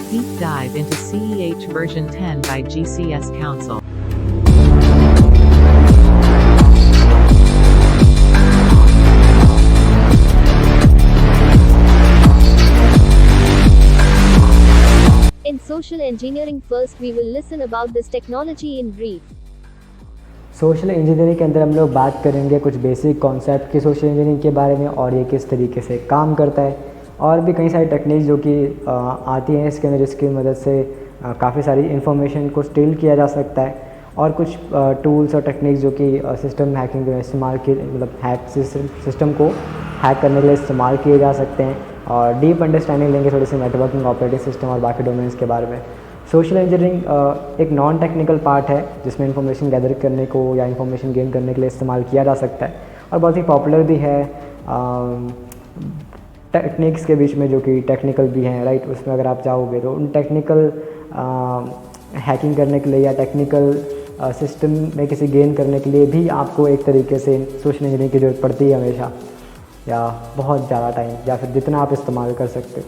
Deep dive into CEH version 10 by GCS Council. In social engineering, first we will listen about this technology in brief. Social engineering के अंदर हम लोग बात करेंगे कुछ basic concept की सोशल इंजीनियरिंग के बारे में और ये किस तरीके से काम करता है, और भी कई सारी टेक्निक्स जो कि आती हैं इसके अंदर, जिसकी मदद से काफ़ी सारी इन्फॉर्मेशन को स्टील किया जा सकता है, और कुछ टूल्स और टेक्निक्स जो कि सिस्टम हैकिंग में इस्तेमाल किए, मतलब सिस्टम को हैक करने के लिए इस्तेमाल किए जा सकते हैं, और डीप अंडरस्टैंडिंग लेंगे थोड़ी सी नेटवर्किंग, ऑपरेटिंग सिस्टम और बाकी डोमेन्स के बारे में। सोशल इंजीनियरिंग एक नॉन टेक्निकल पार्ट है जिसमें इन्फॉर्मेशन गैदर करने को या इन्फॉर्मेशन गेन करने के लिए इस्तेमाल किया जा सकता है, और बहुत ही पॉपुलर भी है टेक्निक्स के बीच में, जो कि टेक्निकल भी हैं, राइट। उसमें अगर आप चाहोगे तो उन टेक्निकल हैकिंग करने के लिए या टेक्निकल सिस्टम में किसी गेन करने के लिए भी आपको एक तरीके से सोशल इंजीनियरिंग की ज़रूरत पड़ती है हमेशा, या बहुत ज़्यादा टाइम, या फिर जितना आप इस्तेमाल कर सकते हो।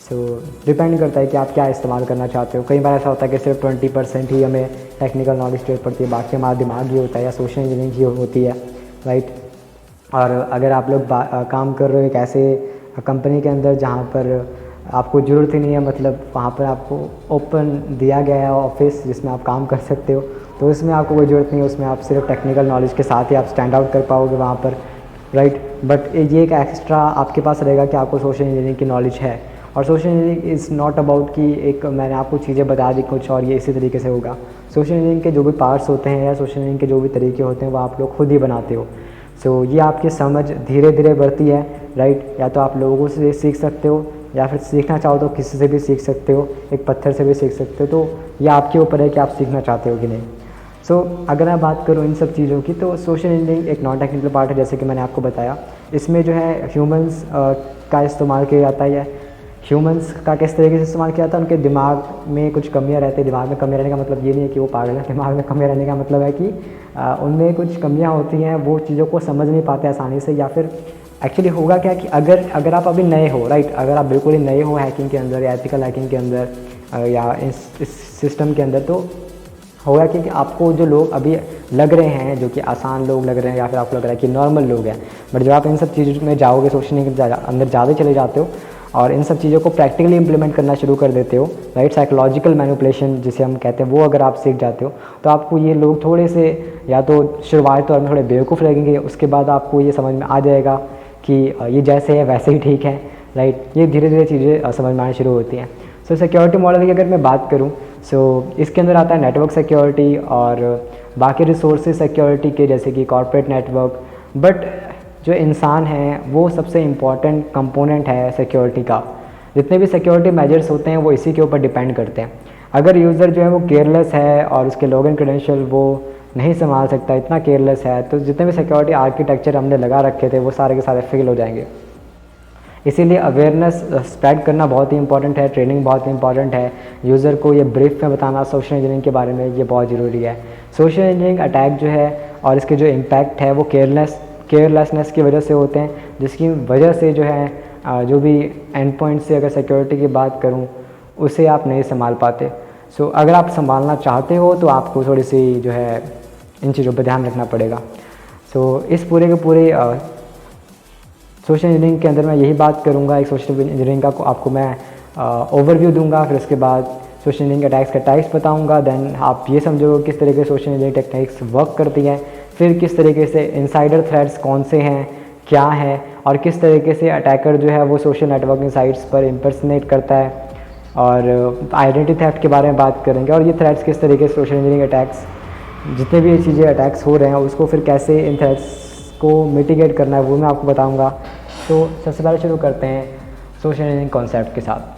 सो डिपेंड करता है कि आप क्या इस्तेमाल करना चाहते हो। कई बार ऐसा होता है कि सिर्फ 20% ही हमें टेक्निकल नॉलेज ज़रूरत पड़ती है, बाकी हमारा दिमाग ही होता है या सोशल इंजीनियरिंग ही होती है, राइट। और अगर आप लोग काम कर रहे हो एक ऐसे कंपनी के अंदर जहाँ पर आपको ज़रूरत ही नहीं है, मतलब वहाँ पर आपको ओपन दिया गया है ऑफिस जिसमें आप काम कर सकते हो, तो उसमें आपको कोई ज़रूरत नहीं है, उसमें आप सिर्फ टेक्निकल नॉलेज के साथ ही आप स्टैंड आउट कर पाओगे वहाँ पर, राइट। बट ये एक एक्स्ट्रा आपके पास रहेगा कि आपको सोशल इंजीनियरिंग की नॉलेज है। और social engineering is not about कि एक मैंने आपको चीज़ें बता दी कुछ और ये इसी तरीके से होगा। सोशल इंजीनियरिंग के जो भी पार्ट्स होते हैं या सोशल इंजीनियरिंग के जो भी तरीके होते हैं वो आप लोग खुद ही बनाते हो। सो ये आपकी समझ धीरे धीरे बढ़ती है, राइट। या तो आप लोगों से सीख सकते हो, या फिर सीखना चाहो तो किसी से भी सीख सकते हो, एक पत्थर से भी सीख सकते हो, तो ये आपके ऊपर है कि आप सीखना चाहते हो कि नहीं। सो अगर मैं बात करूँ इन सब चीज़ों की, तो सोशल इंजीनियरिंग एक नॉन टेक्निकल पार्ट है, जैसे कि मैंने आपको बताया। इसमें जो है ह्यूमंस का इस्तेमाल किया जाता है। ह्यूमंस का किस तरीके से इस्तेमाल किया जाता है, उनके दिमाग में कुछ कमियां रहती है। दिमाग में कमियां रहने का मतलब ये नहीं है कि वो पागल है, दिमाग में कमियां रहने का मतलब है कि उनमें कुछ कमियां होती हैं, वो चीज़ों को समझ नहीं पाते आसानी से, या फिर एक्चुअली होगा क्या कि अगर आप अभी नए हो, राइट, अगर आप बिल्कुल ही नए हो हैकिंग के अंदर या एथिकल हैकिंग के अंदर या इस सिस्टम के अंदर, तो होगा कि आपको जो लोग अभी लग रहे हैं, जो कि आसान लोग लग रहे हैं, या फिर आपको लग रहा है कि नॉर्मल लोग हैं, बट जब आप इन सब चीज़ों में जाओगे, सोचने के अंदर ज़्यादा चले जाते हो और इन सब चीज़ों को प्रैक्टिकली इंप्लीमेंट करना शुरू कर देते हो, राइट, साइकोलॉजिकल मैनिपुलेशन जिसे हम कहते हैं, वो अगर आप सीख जाते हो, तो आपको ये लोग थोड़े से, या तो शुरुआती तौर में थोड़े बेवकूफ़ लगेंगे, उसके बाद आपको ये समझ में आ जाएगा कि ये जैसे है वैसे ही ठीक है, राइट। ये धीरे धीरे चीज़ें समझ में आनी शुरू होती हैं। सो सिक्योरिटी मॉडल की अगर मैं बात करूँ, सो इसके अंदर आता है नेटवर्क सिक्योरिटी और बाकी रिसोर्सेज सिक्योरिटी के, जैसे कि कॉर्पोरेट नेटवर्क। बट जो इंसान है वो सबसे इम्पॉर्टेंट कंपोनेंट है सिक्योरिटी का। जितने भी सिक्योरिटी मेजर्स होते हैं वो इसी के ऊपर डिपेंड करते हैं। अगर यूज़र जो है वो केयरलेस है और उसके लॉगिन क्रेडेंशियल वो नहीं संभाल सकता, इतना केयरलेस है, तो जितने भी सिक्योरिटी आर्किटेक्चर हमने लगा रखे थे वो सारे के सारे फेल हो जाएंगे। इसीलिए अवेयरनेस स्प्रेड करना बहुत ही इंपॉर्टेंट है, ट्रेनिंग बहुत ही इंपॉर्टेंट है, यूज़र को ये ब्रीफ में बताना सोशल इंजीनियरिंग के बारे में, ये बहुत ज़रूरी है। सोशल इंजीनियरिंग अटैक जो है और इसके जो इम्पैक्ट है वो केयरलेसनेस की वजह से होते हैं, जिसकी वजह से जो है जो भी एंड पॉइंट से अगर सिक्योरिटी की बात करूं उसे आप नहीं संभाल पाते। सो अगर आप संभालना चाहते हो तो आपको थोड़ी सी जो है इन चीज़ों पर ध्यान रखना पड़ेगा। सो इस पूरे के पूरे सोशल इंजीनियरिंग के अंदर मैं यही बात करूंगा, एक सोशल इंजीनियरिंग का आपको मैं ओवरव्यू दूंगा, फिर उसके बाद सोशल इंजीनियरिंग अटैक्स का टाइप्स बताऊंगा, देन आप ये समझोगे किस तरीके से सोशल इंजीनियरिंग टेक्निक्स वर्क करती हैं, फिर किस तरीके से इनसाइडर थ्रेट्स कौन से हैं, क्या है, और किस तरीके से अटैकर जो है वो सोशल नेटवर्किंग साइट्स पर इम्पर्सनेट करता है, और आइडेंटिटी थेफ्ट के बारे में बात करेंगे, और ये थ्रेट्स किस तरीके से सोशल इंजीनियरिंग अटैक्स, जितने भी ये चीज़ें अटैक्स हो रहे हैं उसको फिर कैसे इन थ्रेट्स को मिटिगेट करना है वो मैं आपको बताऊँगा। तो सबसे पहले शुरू करते हैं सोशल इंजीनियरिंग कॉन्सेप्ट के साथ।